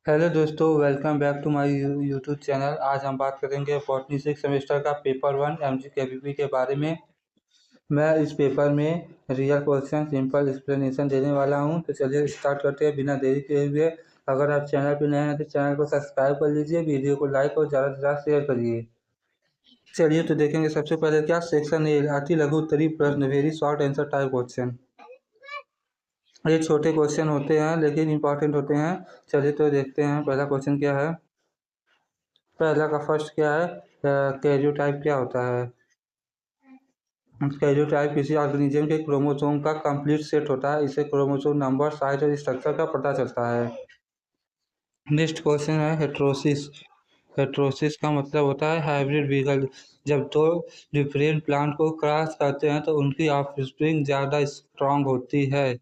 Hello दोस्तों, welcome back to my YouTube channel. आज हम बात करेंगे बॉटनी सिक्स सेमेस्टर का पेपर वन एमजीकेवीपी के बारे में। मैं इस पेपर में रियल क्वेश्चन सिंपल एक्सप्लेनेशन देने वाला हूं। तो चलिए स्टार्ट करते हैं बिना देरी किए हुए। अगर आप चैनल पर नए हैं तो चैनल को सब्सक्राइब कर लीजिए, वीडियो को लाइक और ज़्यादा से ज़्यादा शेयर करिए। चलिए तो देखेंगे सबसे पहले क्या सेक्शन ए, अति लघु उत्तरीय प्रश्न, very short answer type question. ये छोटे क्वेश्चन होते हैं लेकिन इंपॉर्टेंट होते हैं। चलिए तो देखते हैं पहला क्वेश्चन क्या है। पहला का फर्स्ट क्या है, कैरियोटाइप क्या होता है। कैरियोटाइप किसी ऑर्गेनिज्म के क्रोमोसोम का कंप्लीट सेट होता है। इससे क्रोमोसोम नंबर, साइज और स्ट्रक्चर का पता चलता है। नेक्स्ट क्वेश्चन है हेट्रोसिस। हेट्रोसिस का मतलब होता है हाइब्रिड बीगल। जब दो डिफरेंट प्लांट को क्रॉस करते हैं तो उनकी ऑफस्प्रिंग ज़्यादा स्ट्रांग होती है।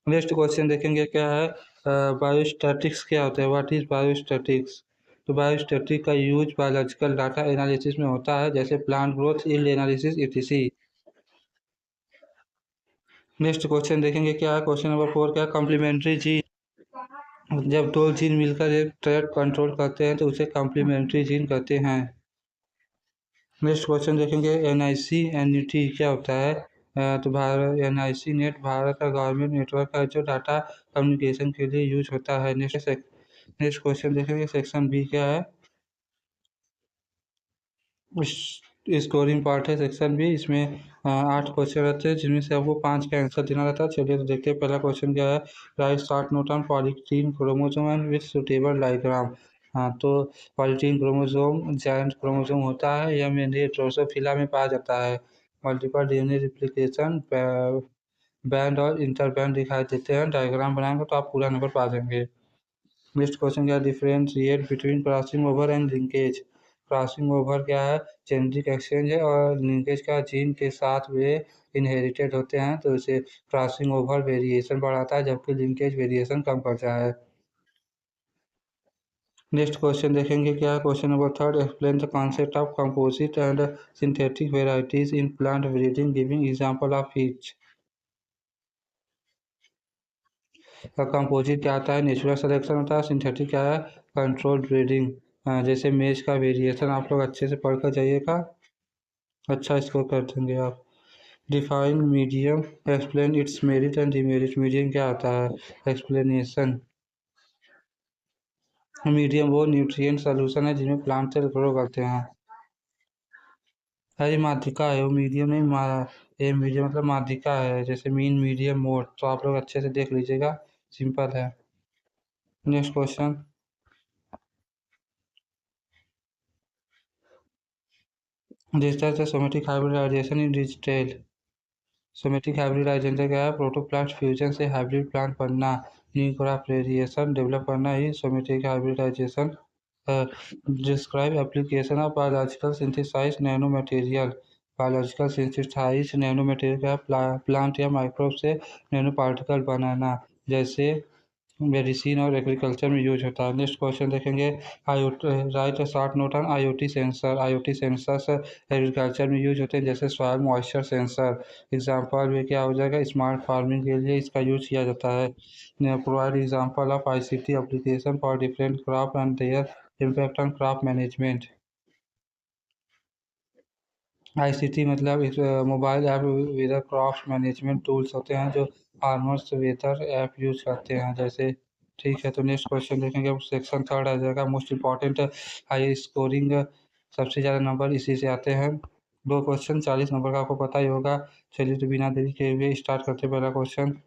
नेक्स्ट क्वेश्चन देखेंगे क्या है, बायोस्टैटिक्स क्या होता है, व्हाट इज बायोस्टैटिक्स। तो बायोस्टैटिक का यूज बायोलॉजिकल डाटा एनालिसिस में होता है, जैसे plant growth, yield analysis etc। Next question देखेंगे क्या है, क्वेश्चन नंबर 4 क्या है, कॉम्प्लीमेंट्री जीन। जब दो जीन मिलकर एक ट्रैक कंट्रोल करते हैं तो उसे कॉम्प्लीमेंट्री जीन कहते हैं। नेक्स्ट क्वेश्चन देखेंगे एनआईसी एनईटी क्या होता है। तो भारत एनआईसी नेट भारत का गवर्नमेंट नेटवर्क है जो डाटा कम्युनिकेशन के लिए यूज होता है। नेक्स्ट क्वेश्चन देखेंगे सेक्शन बी क्या है। स्कोरिंग पार्ट है सेक्शन बी। इसमें 8 क्वेश्चन रहते हैं जिनमें से आपको 5 का आंसर देना रहता है। चलिए तो देखते हैं पहला क्वेश्चन क्या है, right short note on polytene chromosome and with suitable diagram. हाँ तो पॉलीटीन क्रोमोसोम जायंट क्रोमोसोम होता है, यह मेनली ड्रोसोफिला में पाया जाता है। मल्टीपल डीएनए रिप्लिकेशन बैंड और इंटरबैंड दिखाई देते हैं। डायग्राम बनाएंगे तो आप पूरा नंबर पा जाएंगे। नेक्स्ट क्वेश्चन क्या, differentiate between crossing over and linkage. Crossing over क्या है, जेनेटिक एक्सचेंज है, और लिंकेज का जीन के साथ वे इनहेरिटेड होते हैं तो इसे क्रॉसिंग ओवर वेरिएशन बढ़ाता है जबकि लिंकेज वेरिएशन कम करता है। नेक्स्ट क्वेश्चन देखेंगे क्या है, question number 3 explain the concept of composite and synthetic varieties in plant breeding giving example of each. Composite क्या आता है, नेचुरल सिलेक्शन होता है। सिंथेटिक क्या है, कंट्रोल्ड ब्रीडिंग। जैसे मेज का वेरिएशन आप लोग अच्छे से पढ़ कर जाइएगा, अच्छा स्कोर कर देंगे आप। Define medium, explain it's merit and demerit. Medium क्या आता है, एक्सप्लेनेशन। मीडियम वो न्यूट्रिएंट सॉल्यूशन है जिसमें प्लांट सेल ग्रो करते हैं। अरे माध्यिका है वो, मीडियम नहीं ये मीडियम मतलब माध्यिका है, जैसे मीन मीडियम मोड। तो आप लोग अच्छे से देख लीजिएगा, सिंपल है। नेक्स्ट क्वेश्चन, डिजिटल से somatic hybridisation in digital. Somatic hybridisation क्या है, प्रोटोप्लास्ट फ्यूजन से हाइब्रिड प्लांट बनना, न्यू क्रॉप वेरिएशन डेवलप करना ही somatic hybridisation. Describe application of biological synthesise nano material. Biological synthesise nano material का plant या microbe से नैनो पार्टिकल बनाना, जैसे मेडिसिन और एग्रीकल्चर में यूज होता है। नेक्स्ट क्वेश्चन देखेंगे, IOT write a short note on IOT sensor. IOT sensors agriculture में यूज होते हैं, जैसे सॉइल मॉइस्चर सेंसर। एग्जांपल में क्या हो जाएगा, स्मार्ट फार्मिंग के लिए इसका यूज किया जाता है। Provide example of ICT application for different crop and their impact on crop management. ICT मतलब इस mobile app weather crop management tools होते हैं जो फार्मर्स वेदर ऐप यूज करते हैं जैसे। ठीक है तो नेक्स्ट क्वेश्चन देखेंगे, सेक्शन थर्ड आ जाएगा मोस्ट इम्पॉर्टेंट, हाई स्कोरिंग। सबसे ज़्यादा नंबर इसी से आते हैं। दो क्वेश्चन 40 नंबर का आपको पता ही होगा। चलिए तो बिना देरी के हुए स्टार्ट करते हैं पहला question.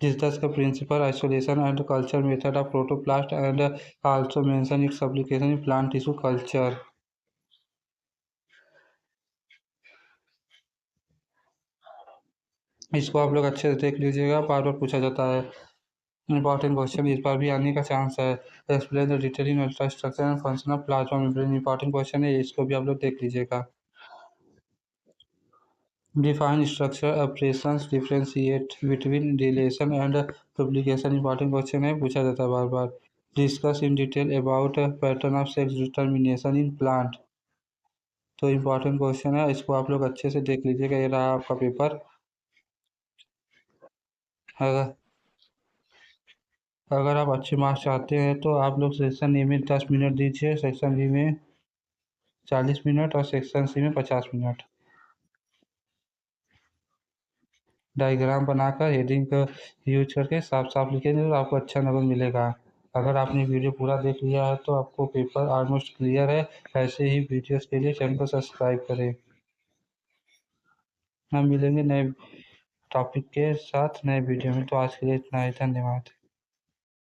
Discuss the principle isolation and culture method of protoplast and also mention its application in plant tissue culture. इसको आप लोग अच्छे से देख लीजिएगा, बार बार पूछा जाता है। इंपॉर्टेंट क्वेश्चन इस बार भी आने का चांस है। Explain the detailing ultra structure and function of plasma membrane. Important question है, इसको भी आप लोग देख लीजिएगा। Define structure operations, differentiate between deletion and duplication. Important question है, पूछा जाता है बार बार। Discuss in detail about pattern of sex determination in plant. तो इंपॉर्टेंट क्वेश्चन है, इसको आप लोग अच्छे से देख लीजिएगा, ये रहा आपका पेपर। अगर अगर आप अच्छे मार्क्स चाहते हैं तो आप लोग सेक्शन ए में 10 मिनट दीजिए, सेक्शन बी में 40 मिनट और सेक्शन सी में 50 मिनट। डायग्राम बनाकर हेडिंग का यूज करके साफ साफ लिखेंगे तो आपको अच्छा नंबर मिलेगा। अगर आपने वीडियो पूरा देख लिया है तो आपको पेपर ऑलमोस्ट क्लियर है। ऐसे ही वीडियोस के लिए चैनल को सब्सक्राइब करें। हम मिलेंगे नए टॉपिक के साथ नए वीडियो में। तो आज के लिए इतना ही, धन्यवाद।